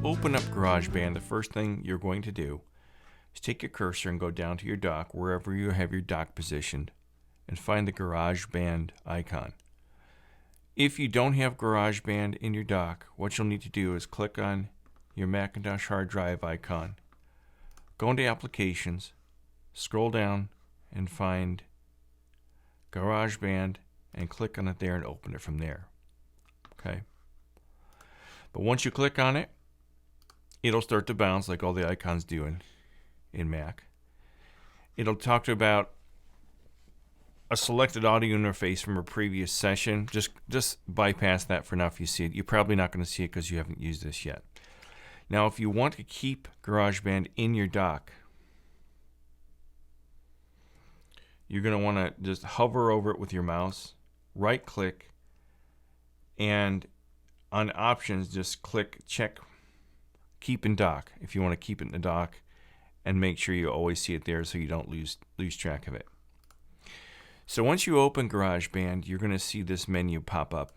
open up GarageBand, the first thing you're going to do is take your cursor and go down to your dock, wherever you have your dock positioned, and find the GarageBand icon. If you don't have GarageBand in your dock, what you'll need to do is click on your Macintosh hard drive icon, go into Applications, scroll down, and find GarageBand, and click on it there and open it from there. Okay. But once you click on it, it'll start to bounce like all the icons do in Mac. It'll talk to you about a selected audio interface from a previous session. Just bypass that for now if you see it. You're probably not going to see it because you haven't used this yet. Now, if you want to keep GarageBand in your dock, you're going to want to just hover over it with your mouse, right click, and on options, just click check keep in dock if you want to keep it in the dock, and make sure you always see it there so you don't lose track of it. So once you open GarageBand, you're going to see this menu pop up.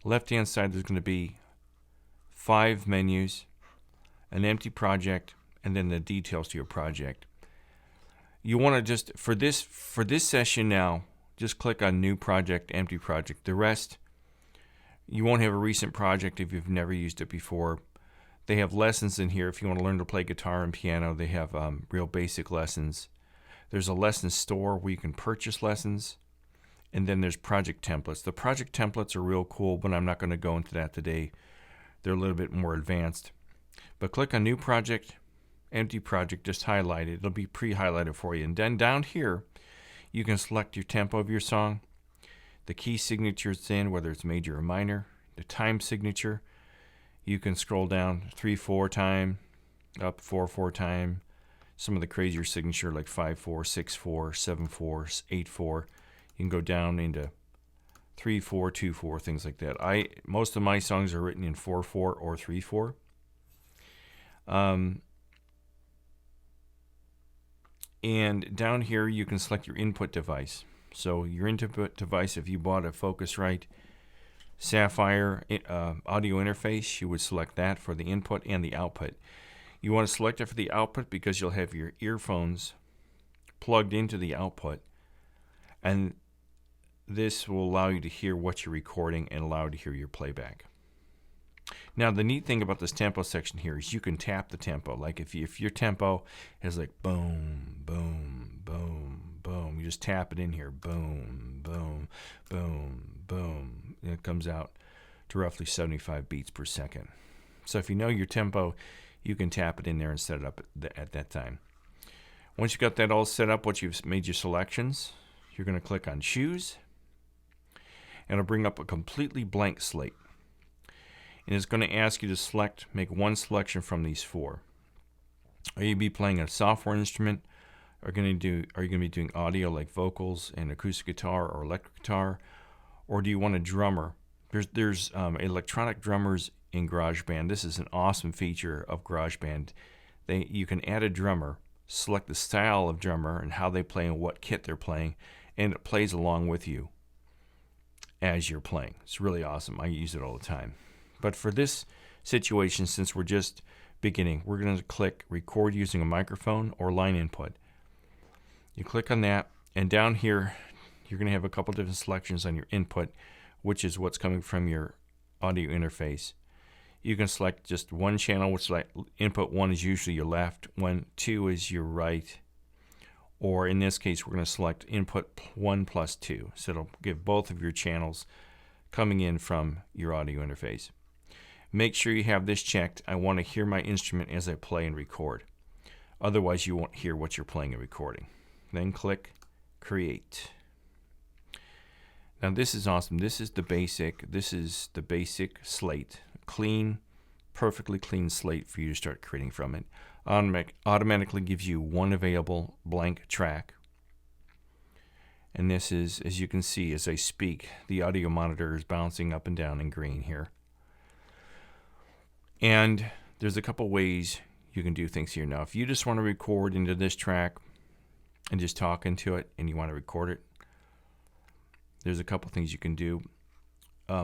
Left hand side, there's going to be 5 menus, an empty project, and then the details to your project. You want to just for this session now, just click on New Project, Empty Project. The rest, you won't have a recent project if you've never used it before. They have lessons in here if you want to learn to play guitar and piano. They have real basic lessons. There's a lesson store where you can purchase lessons. And then there's project templates. The project templates are real cool, but I'm not going to go into that today. They're a little bit more advanced. But click on New Project, Empty Project, just highlight it. It'll be pre-highlighted for you. And then down here, you can select your tempo of your song, the key signature it's in, whether it's major or minor, the time signature. You can scroll down 3/4 time, up 4/4 time. Some of the crazier signature like 5/4, 6/4, 7/4, 8/4. You can go down into 3/4, 2/4, things like that. Most of my songs are written in 4/4 or 3/4. And down here you can select your input device. So your input device, if you bought a Focusrite Sapphire audio interface, you would select that for the input and the output. You want to select it for the output because you'll have your earphones plugged into the output, and this will allow you to hear what you're recording and allow you to hear your playback. Now, the neat thing about this tempo section here is you can tap the tempo. Like if your tempo is like boom, boom, boom, boom, you just tap it in here, boom, boom, boom, boom, and it comes out to roughly 75 beats per second. So if you know your tempo, you can tap it in there and set it up at that time. Once you've got that all set up, once you've made your selections, you're going to click on Choose, and it'll bring up a completely blank slate. And it's going to ask you to make one selection from these 4. Are you be playing a software instrument? Are you going to be doing audio like vocals and acoustic guitar or electric guitar? Or do you want a drummer? There's electronic drummers in GarageBand. This is an awesome feature of GarageBand. You can add a drummer, select the style of drummer and how they play and what kit they're playing, and it plays along with you as you're playing. It's really awesome. I use it all the time. But for this situation, since we're just beginning, we're going to click Record using a microphone or line input. You click on that, and down here, you're going to have a couple different selections on your input, which is what's coming from your audio interface. You can select just one channel, which like input 1 is usually your left, 2 is your right, or in this case, we're going to select input 1 plus 2. So it'll give both of your channels coming in from your audio interface. Make sure you have this checked. I want to hear my instrument as I play and record. Otherwise, you won't hear what you're playing and recording. Then click Create. Now this is awesome. This is the basic slate. Clean, perfectly clean slate for you to start creating from it. Automatically gives you one available blank track. And this is, as you can see, as I speak, the audio monitor is bouncing up and down in green here. And there's a couple ways you can do things here. Now, if you just want to record into this track and just talk into it and you want to record it, there's a couple things you can do.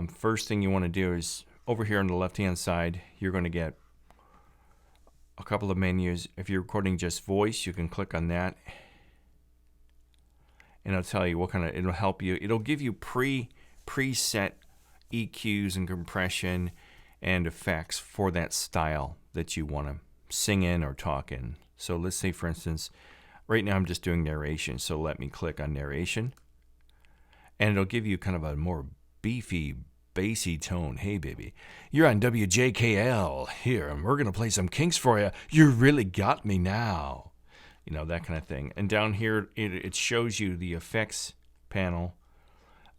First thing you want to do is over here on the left-hand side, you're going to get a couple of menus. If you're recording just voice, you can click on that, and it'll tell you what kind of, it'll help you. It'll give you preset EQs and compression and effects for that style that you want to sing in or talk in. So let's say, for instance, right now I'm just doing narration. So let me click on narration, and it'll give you kind of a more beefy, bassy tone. Hey, baby, you're on WJKL here, and we're going to play some Kinks for you. You really got me now. You know, that kind of thing. And down here, it shows you the effects panel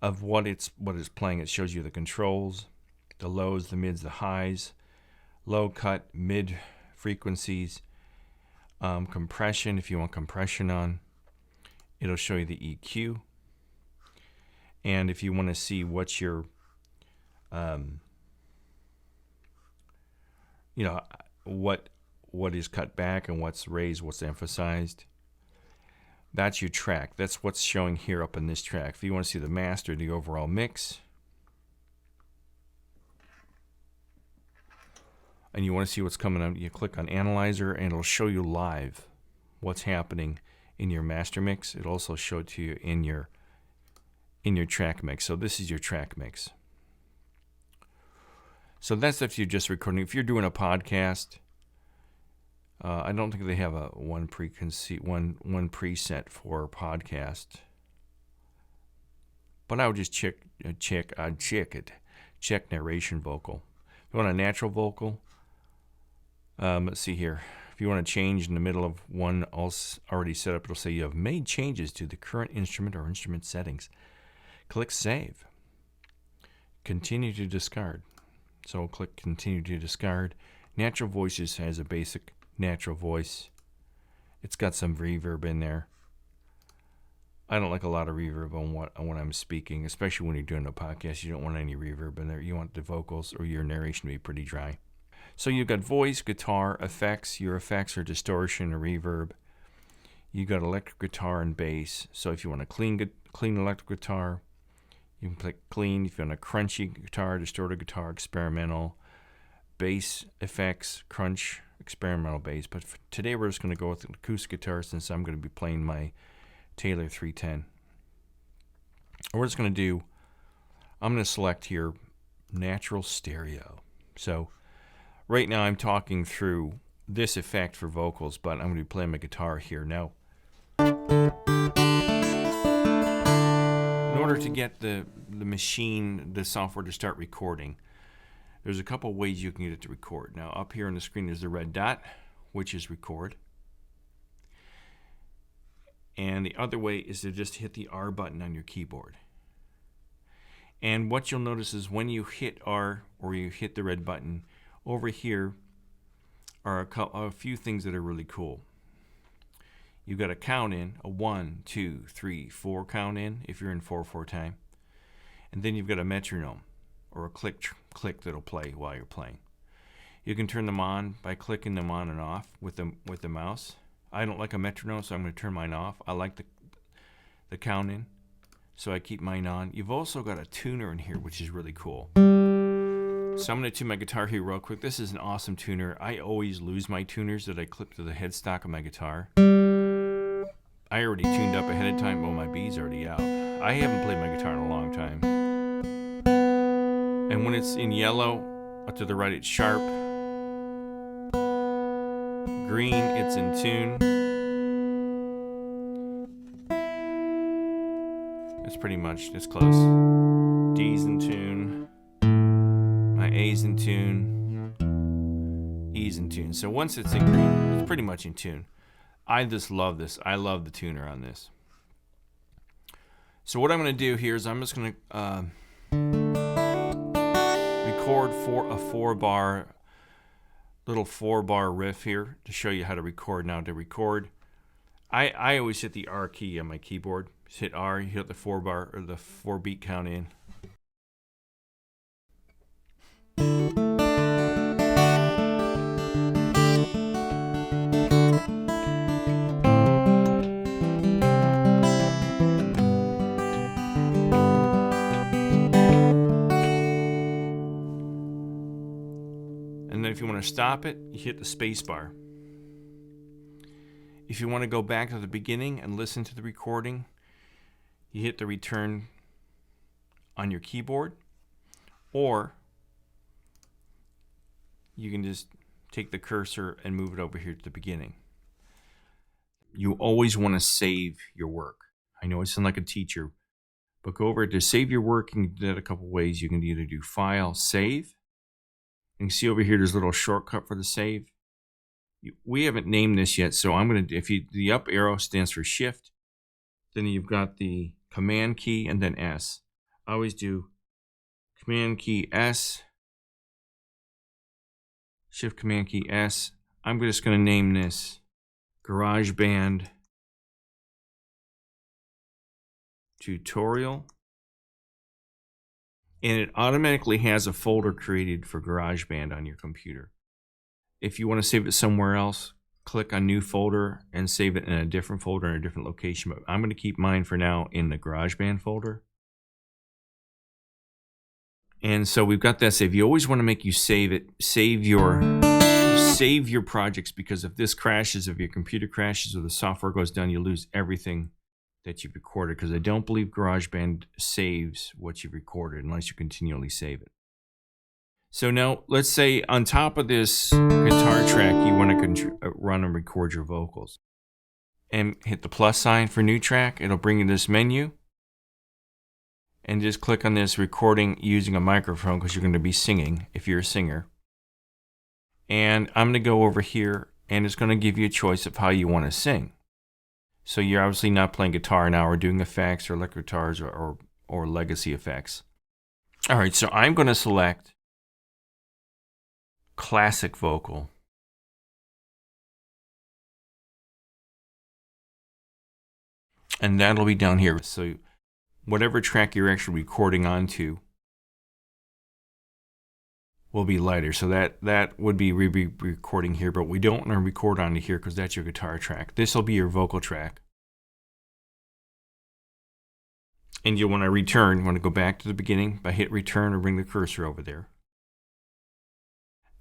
of what it's playing. It shows you the controls, the lows, the mids, the highs, low cut, mid frequencies, compression if you want compression on. It'll show you the EQ. And if you want to see what your you know, what is cut back and what's raised, what's emphasized, that's your track. That's what's showing here up in this track. If you want to see the master, the overall mix, and you want to see what's coming up, you click on Analyzer, and it'll show you live what's happening in your master mix. It'll also show it to you in your track mix. So this is your track mix. So that's if you're just recording. If you're doing a podcast, I don't think they have a one preset for podcast. But I would just check narration vocal. If you want a natural vocal, let's see here. If you want to change in the middle of one already set up, it'll say you have made changes to the current instrument or instrument settings. Click Save. Continue to discard. So we'll click Continue to discard. Natural Voices has a basic natural voice. It's got some reverb in there. I don't like a lot of reverb on when I'm speaking, especially when you're doing a podcast. You don't want any reverb in there. You want the vocals or your narration to be pretty dry. So you've got voice, guitar, effects. Your effects are distortion or reverb. You've got electric guitar and bass. So if you want a clean electric guitar, you can click clean. If you want a crunchy guitar, distorted guitar, experimental, bass effects, crunch, experimental bass. But for today we're just going to go with an acoustic guitar since I'm going to be playing my Taylor 310. And we're just going to do, I'm going to select here natural stereo. So right now I'm talking through this effect for vocals, but I'm going to be playing my guitar here. Now, in order to get the machine, the software to start recording, there's a couple ways you can get it to record. Now up here on the screen is the red dot, which is record. And the other way is to just hit the R button on your keyboard. And what you'll notice is when you hit R or you hit the red button, over here are a few things that are really cool. You've got a count in, a 1, 2, 3, 4 count in if you're in 4/4 time. And then you've got a metronome or a click that'll play while you're playing. You can turn them on by clicking them on and off with the mouse. I don't like a metronome, so I'm going to turn mine off. I like the count in, so I keep mine on. You've also got a tuner in here, which is really cool. So I'm going to tune my guitar here real quick. This is an awesome tuner. I always lose my tuners that I clip to the headstock of my guitar. I already tuned up ahead of time. Well, my B's already out. I haven't played my guitar in a long time. And when it's in yellow, up to the right it's sharp. Green, it's in tune. It's pretty much, it's close. D's in tune. My A's in tune. E's in tune. So once it's in green, it's pretty much in tune. I just love this. I love the tuner on this. So what I'm going to do here is I'm just going to record for a 4-bar, little 4-bar riff here to show you how to record. Now to record, I always hit the R key on my keyboard. Just hit R, you hit the 4-bar or the 4-beat count in. if you want to stop it, you hit the space bar. If you want to go back to the beginning and listen to the recording, you hit the return on your keyboard, or you can just take the cursor and move it over here to the beginning. You always want to save your work. I know I sound like a teacher, but go over to save your work, and you can do that a couple ways. You can either do File, Save. You can see over here there's a little shortcut for the save. We haven't named this yet, so I'm going to, the up arrow stands for Shift, then you've got the Command key and then S. I always do Command key S, Shift Command key S. I'm just going to name this GarageBand Tutorial. And it automatically has a folder created for GarageBand on your computer. If you want to save it somewhere else, click on New Folder and save it in a different folder in a different location. But I'm going to keep mine for now in the GarageBand folder. And so we've got that saved. You always want to make you save it, save your projects, because if this crashes, if your computer crashes or the software goes down, you lose everything that you've recorded, because I don't believe GarageBand saves what you've recorded unless you continually save it. So now, let's say on top of this guitar track, you want to run and record your vocals. And hit the plus sign for new track. It'll bring you this menu. And just click on this recording using a microphone, because you're going to be singing if you're a singer. And I'm going to go over here, and it's going to give you a choice of how you want to sing. So you're obviously not playing guitar now, or doing effects or electric guitars or legacy effects. All right, so I'm going to select classic vocal. And that'll be down here. So whatever track you're actually recording onto will be lighter. So that would be recording here, but we don't want to record onto here because that's your guitar track. This will be your vocal track. And you want to return, you want to go back to the beginning by hit return or bring the cursor over there.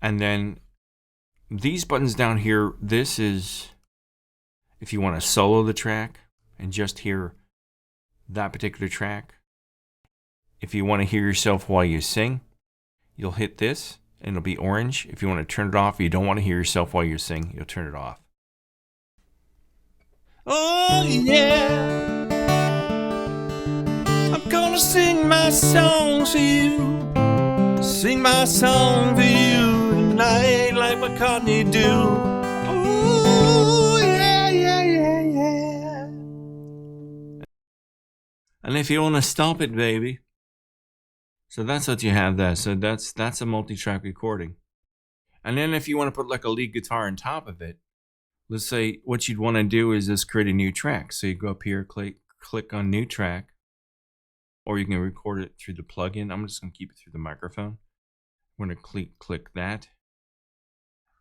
And then these buttons down here, this is if you want to solo the track and just hear that particular track. If you want to hear yourself while you sing, you'll hit this and it'll be orange. If you want to turn it off, you don't want to hear yourself while you sing, you'll turn it off. Oh yeah, I'm gonna sing my song for you. Sing my song for you tonight like McCartney do. Oh yeah, yeah, yeah, yeah. And if you want to stop it, baby. So that's what you have there. So that's a multi-track recording. And then if you want to put like a lead guitar on top of it, let's say what you'd want to do is just create a new track. So you go up here, click on new track, or you can record it through the plugin. I'm just going to keep it through the microphone. We're going to click that.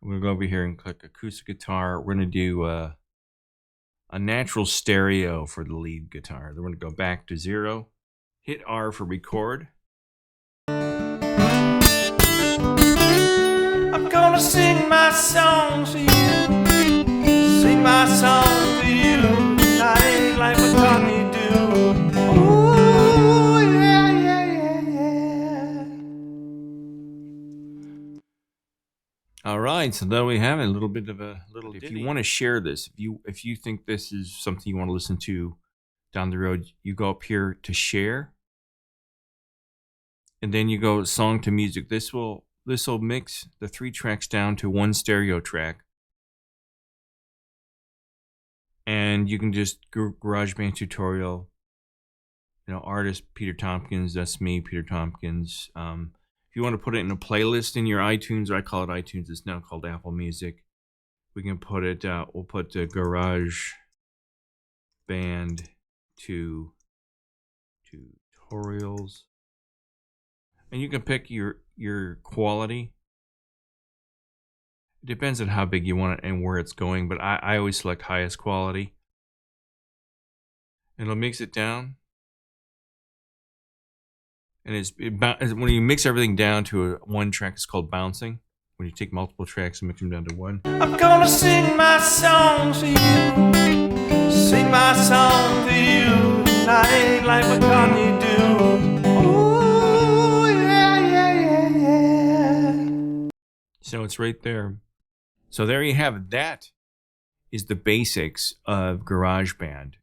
We're going to go over here and click acoustic guitar. We're going to do a natural stereo for the lead guitar. Then we're going to go back to 0. Hit R for record. I'm gonna sing my song for you. Sing my song for you tonight like McCartney do. Oh yeah, yeah, yeah, yeah. All right, so there we have it. A little bit of a little. If you want to share this, if you think this is something you want to listen to down the road, you go up here to share, and then you go song to music. This will mix the 3 tracks down to one stereo track, and you can just GarageBand tutorial. Artist Peter Tompkins. That's me, Peter Tompkins. If you want to put it in a playlist in your iTunes, or I call it iTunes, it's now called Apple Music. We can put it. We'll put the GarageBand tutorials, and you can pick your quality. It depends on how big you want it and where it's going, but I always select highest quality. And it'll mix it down. And when you mix everything down to one track, it's called bouncing. when you take multiple tracks and mix them down to one. I'm gonna sing my song to you. Sing my song to you tonight like McCartney do. Ooh, yeah, yeah, yeah, yeah. So it's right there. So there you have it. That is the basics of GarageBand.